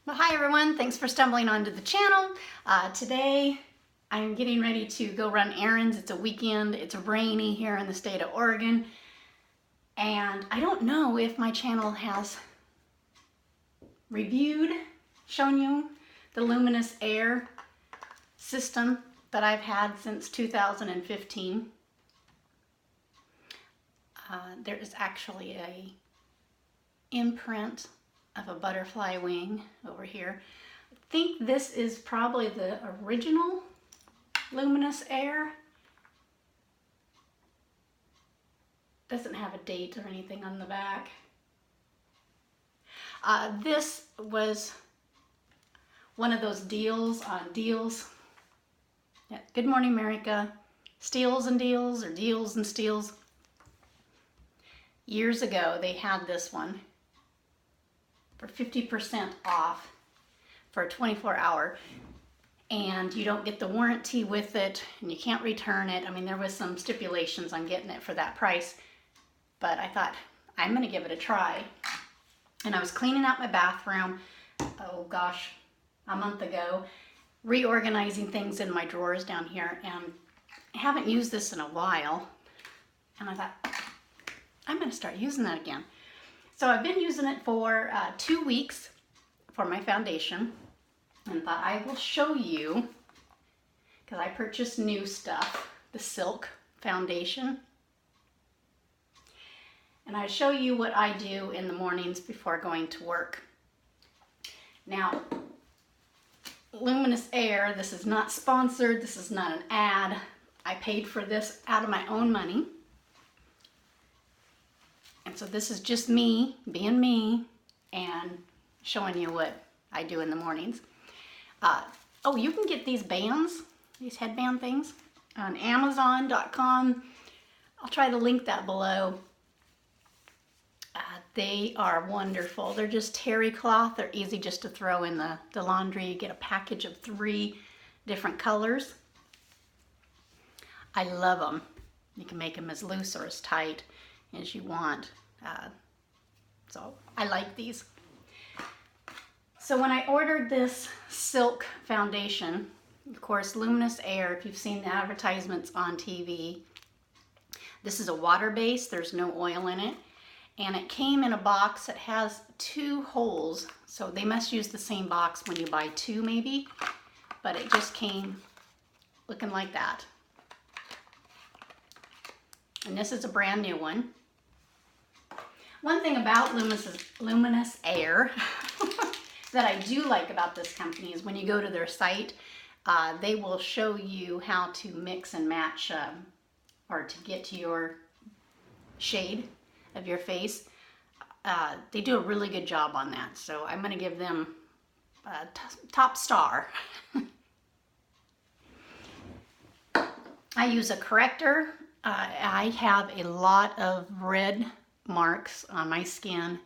Well, hi everyone, thanks for stumbling onto the channel. Today I'm getting ready to go run errands. It's a weekend, it's rainy here in the state of Oregon, and I don't know if my channel has shown you the Luminess Air system that I've had since 2015. There is actually a imprint of a butterfly wing over here. I think this is probably the original Luminess Air. Doesn't have a date or anything on the back. This was one of those deals on deals. Yeah. Good morning, America. Steals and deals, or deals and steals. Years ago, they had this one for 50% off for a 24-hour, and you don't get the warranty with it, and you can't return it. I mean, there was some stipulations on getting it for that price, but I thought, I'm gonna give it a try. And I was cleaning out my bathroom, oh gosh, a month ago, reorganizing things in my drawers down here, and I haven't used this in a while, and I thought, I'm gonna start using that again. So I've been using it for 2 weeks for my foundation, and thought I will show you, because I purchased new stuff, the Silk foundation. And I show you what I do in the mornings before going to work. Now, Luminess Air, this is not sponsored, this is not an ad. I paid for this out of my own money. And so this is just me, being me, and showing you what I do in the mornings. Oh, you can get these bands, these headband things, on Amazon.com. I'll try to link that below. They are wonderful. They're just terry cloth. They're easy just to throw in the laundry. You get a package of 3 different colors. I love them. You can make them as loose or as tight as you want. So I like these. So when I ordered this Silk foundation, of course, Luminess Air, if you've seen the advertisements on TV, this is a water base, there's no oil in it, and it came in a box that has 2 holes, so they must use the same box when you buy 2 maybe, but it just came looking like that. And this is a brand new one. One thing about Luminess Air that I do like about this company is when you go to their site, they will show you how to mix and match or to get to your shade of your face. They do a really good job on that, so I'm going to give them a top star. I use a corrector. I have a lot of red marks on my skin,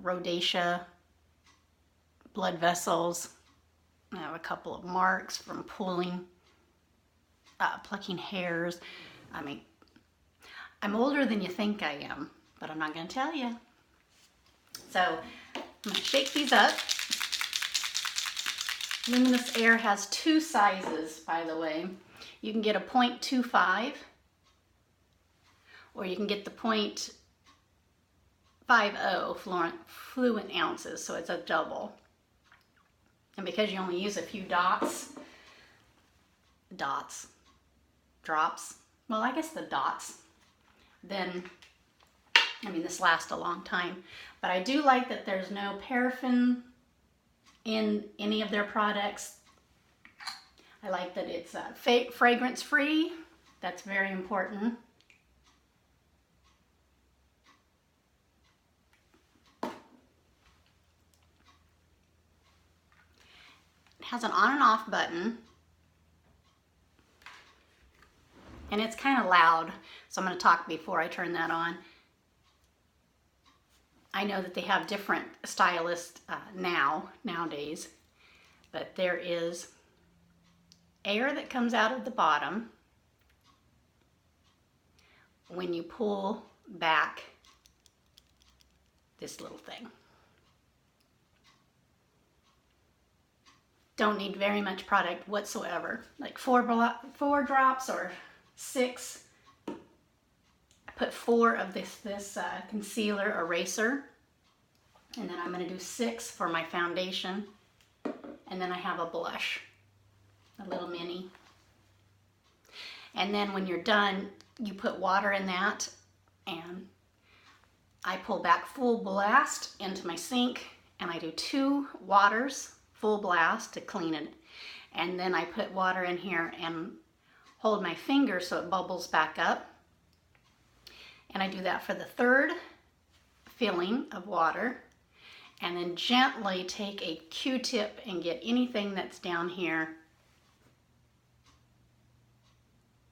rosacea, blood vessels. I have a couple of marks from pulling, plucking hairs. I mean, I'm older than you think I am, but I'm not going to tell you. So I'm going to shake these up. Luminess Air has 2 sizes, by the way. You can get a 0.25, or you can get the 0.50 fluent ounces, so it's a double. And because you only use a few drops, well, I guess the dots, then, I mean, this lasts a long time. But I do like that there's no paraffin in any of their products. I like that it's fragrance free. That's very important. Has an on and off button, and it's kind of loud, so I'm going to talk before I turn that on. I know that they have different stylists nowadays, but there is air that comes out of the bottom when you pull back this little thing. don't need very much product whatsoever. Like four drops or 6. I put 4 of this concealer eraser. And then I'm going to do 6 for my foundation. And then I have a blush, a little mini. And then when you're done, you put water in that, and I pull back full blast into my sink, and I do 2 waters full blast to clean it. And then I put water in here and hold my finger so it bubbles back up. And I do that for the 3rd filling of water. And then gently take a Q-tip and get anything that's down here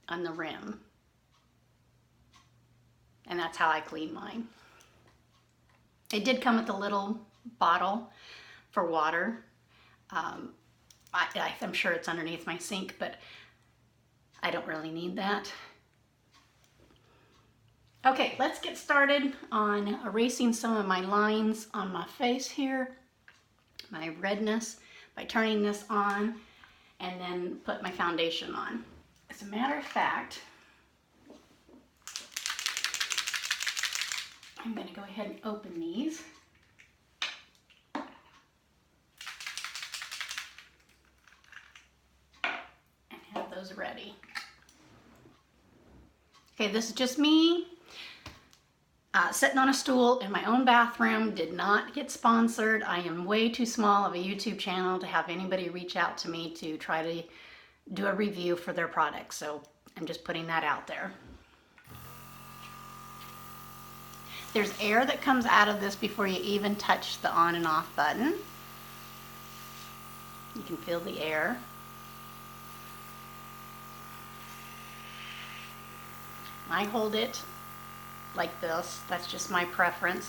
on the rim. And that's how I clean mine. It did come with a little bottle for water. I'm sure it's underneath my sink, but I don't really need that. Okay, let's get started on erasing some of my lines on my face here, my redness, by turning this on and then put my foundation on. As a matter of fact, I'm going to go ahead and open these. And have those ready. Okay, this is just me. Sitting on a stool in my own bathroom, did not get sponsored. I am way too small of a YouTube channel to have anybody reach out to me to try to do a review for their product. So I'm just putting that out there. There's air that comes out of this before you even touch the on and off button. You can feel the air. I hold it like this. That's just my preference.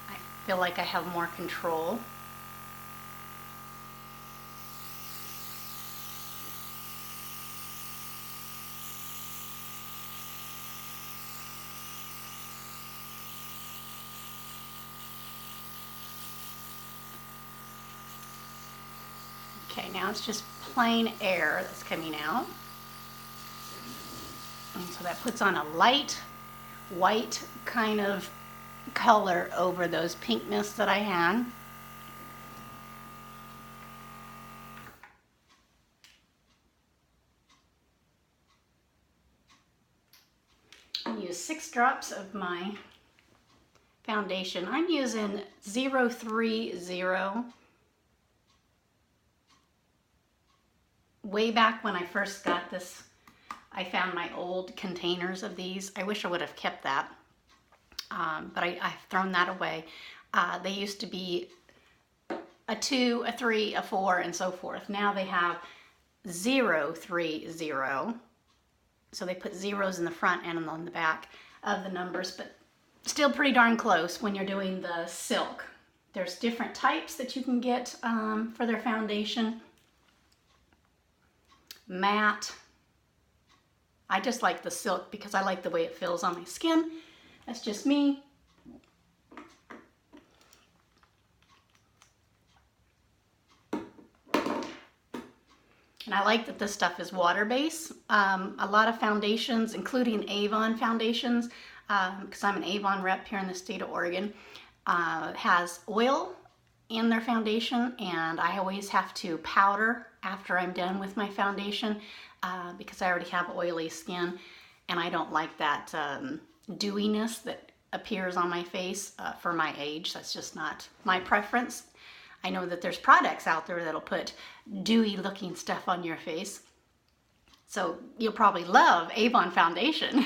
I feel like I have more control. Okay, now it's just plain air that's coming out. And so that puts on a light white kind of color over those pinkness that I had. I use 6 drops of my foundation. I'm using 030. Way back when I first got this, I found my old containers of these. I wish I would have kept that, but I've thrown that away. They used to be a 2, a 3, a 4, and so forth. Now they have 030. So they put zeros in the front and on the back of the numbers, but still pretty darn close when you're doing the silk. There's different types that you can get for their foundation. Matte. I just like the silk because I like the way it feels on my skin. That's just me. And I like that this stuff is water-based. A lot of foundations, including Avon foundations, because I'm an Avon rep here in the state of Oregon, has oil in their foundation, and I always have to powder after I'm done with my foundation because I already have oily skin, and I don't like that dewiness that appears on my face for my age. That's just not my preference. I know that there's products out there that'll put dewy looking stuff on your face. So you'll probably love Avon foundation.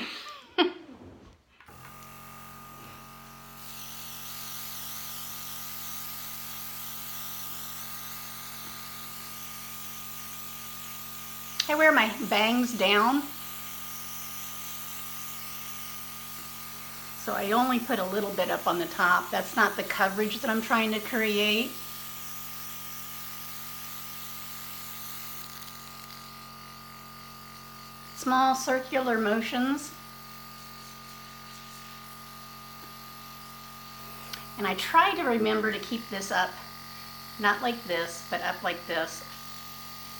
I wear my bangs down, so I only put a little bit up on the top. That's not the coverage that I'm trying to create. Small circular motions. And I try to remember to keep this up, not like this, but up like this,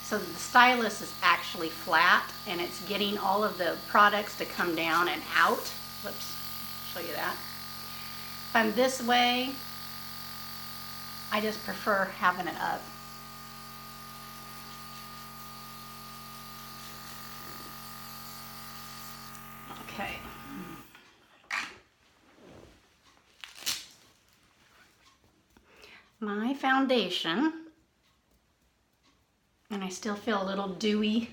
so the stylus is actually flat and it's getting all of the products to come down and out. Whoops, show you that. If I'm this way, I just prefer having it up. Okay. My foundation, and I still feel a little dewy,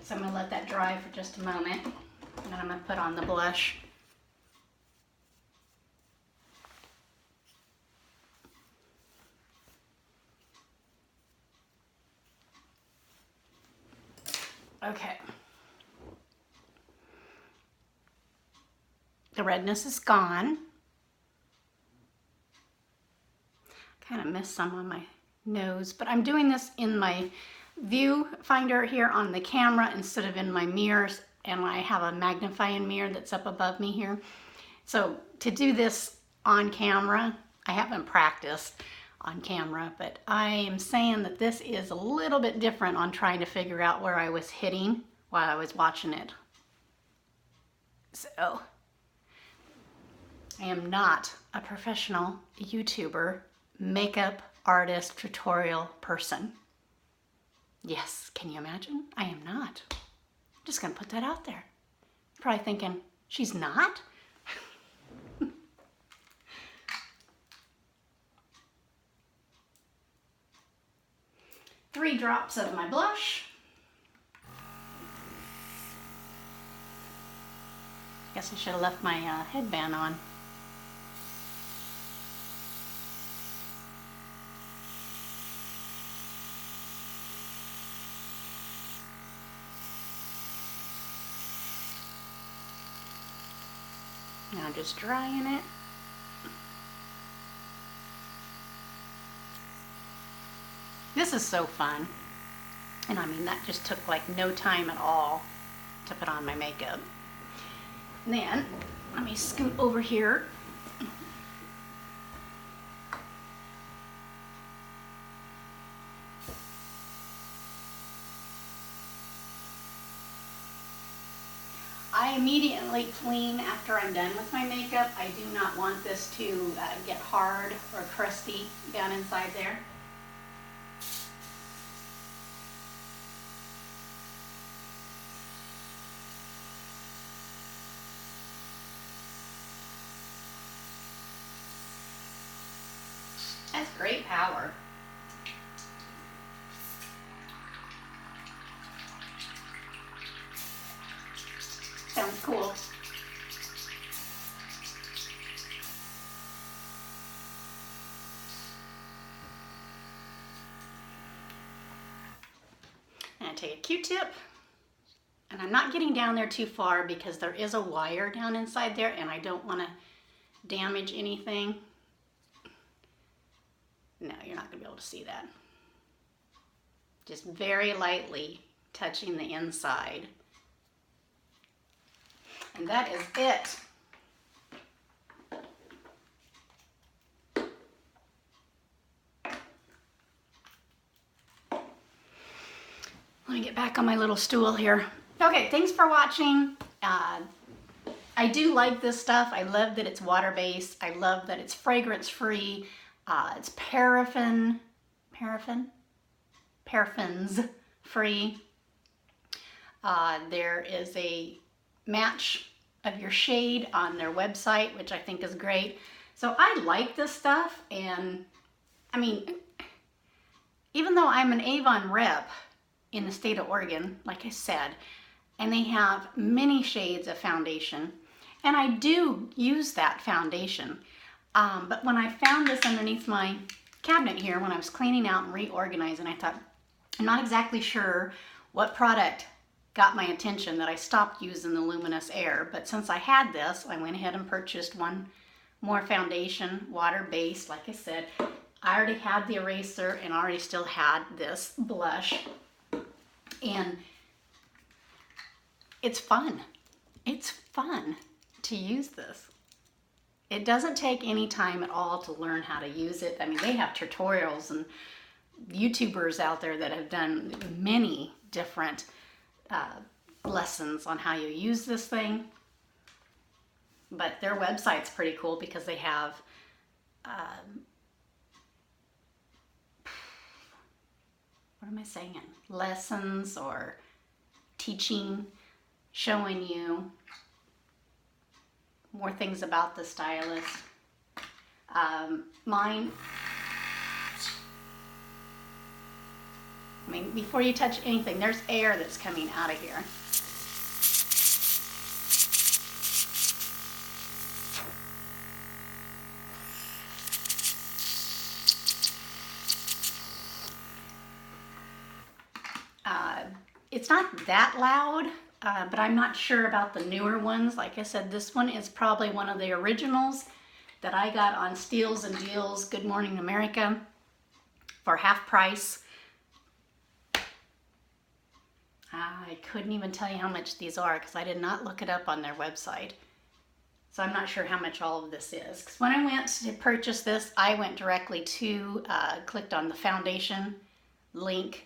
so I'm going to let that dry for just a moment, and then I'm going to put on the blush. Okay. The redness is gone. Kind of missed some on my nose, but I'm doing this in my viewfinder here on the camera instead of in my mirrors, and I have a magnifying mirror that's up above me here. So to do this on camera, I haven't practiced on camera, but I am saying that this is a little bit different on trying to figure out where I was hitting while I was watching it. So I am not a professional YouTuber, makeup artist, tutorial person. Yes, can you imagine? I am not. I'm just gonna put that out there. You're probably thinking, she's not? 3 drops of my blush. Guess I should have left my headband on. Now just drying it. This is so fun. And I mean, that just took like no time at all to put on my makeup. And then, let me scoot over here. I immediately clean after I'm done with my makeup. I do not want this to get hard or crusty down inside there. That's great power. Sounds cool. And I take a Q-tip, and I'm not getting down there too far because there is a wire down inside there and I don't want to damage anything. No, you're not going to be able to see that. Just very lightly touching the inside. And that is it. Let me get back on my little stool here. Okay, thanks for watching. I do like this stuff. I love that it's water-based. I love that it's fragrance-free. It's paraffins free. There is a match of your shade on their website, which I think is great. So I like this stuff, and I mean, even though I'm an Avon rep in the state of Oregon, like I said, and they have many shades of foundation, and I do use that foundation. But when I found this underneath my cabinet here, when I was cleaning out and reorganizing, I thought, I'm not exactly sure what product got my attention that I stopped using the Luminess Air. But since I had this, I went ahead and purchased one more foundation, water-based, like I said. I already had the eraser and already still had this blush. And it's fun. It's fun to use this. It doesn't take any time at all to learn how to use it. I mean, they have tutorials and YouTubers out there that have done many different lessons on how you use this thing. But their website's pretty cool because they have what am I saying? Lessons or teaching, showing you more things about the stylus. Mine, I mean, before you touch anything, there's air that's coming out of here. It's not that loud, but I'm not sure about the newer ones. Like I said, this one is probably one of the originals that I got on Steals and Deals Good Morning America for half price. I couldn't even tell you how much these are because I did not look it up on their website. So I'm not sure how much all of this is. Because when I went to purchase this, I went directly to, clicked on the foundation link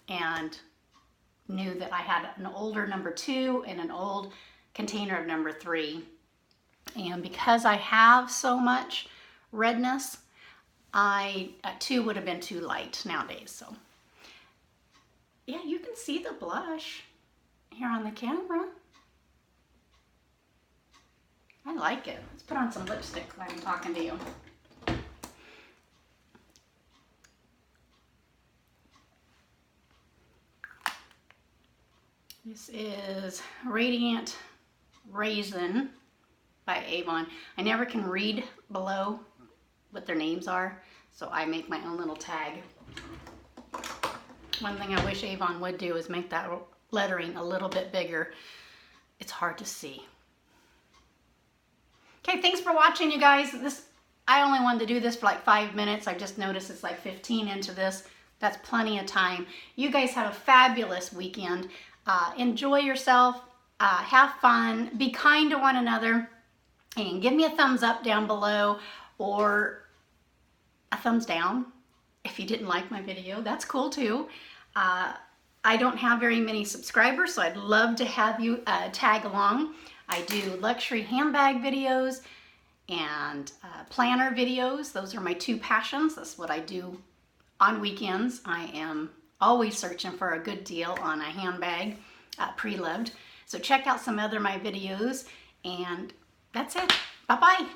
and knew that I had an older number 2 and an old container of number 3. And because I have so much redness, 2 would have been too light nowadays. So yeah, you can see the blush here on the camera. I like it. Let's put on some lipstick while I'm talking to you. This is Radiant Raisin by Avon. I never can read below what their names are, so I make my own little tag. One thing I wish Avon would do is make that lettering a little bit bigger. It's hard to see. Okay, thanks for watching, you guys. I only wanted to do this for like 5 minutes. I just noticed it's like 15 into this. That's plenty of time. You guys have a fabulous weekend. Enjoy yourself. Have fun. Be kind to one another. And give me a thumbs up down below or a thumbs down if you didn't like my video. That's cool too. I don't have very many subscribers, so I'd love to have you tag along. I do luxury handbag videos and planner videos. Those are my 2 passions. That's what I do on weekends. I am always searching for a good deal on a handbag, pre-loved. So check out some other of my videos, and that's it. Bye-bye.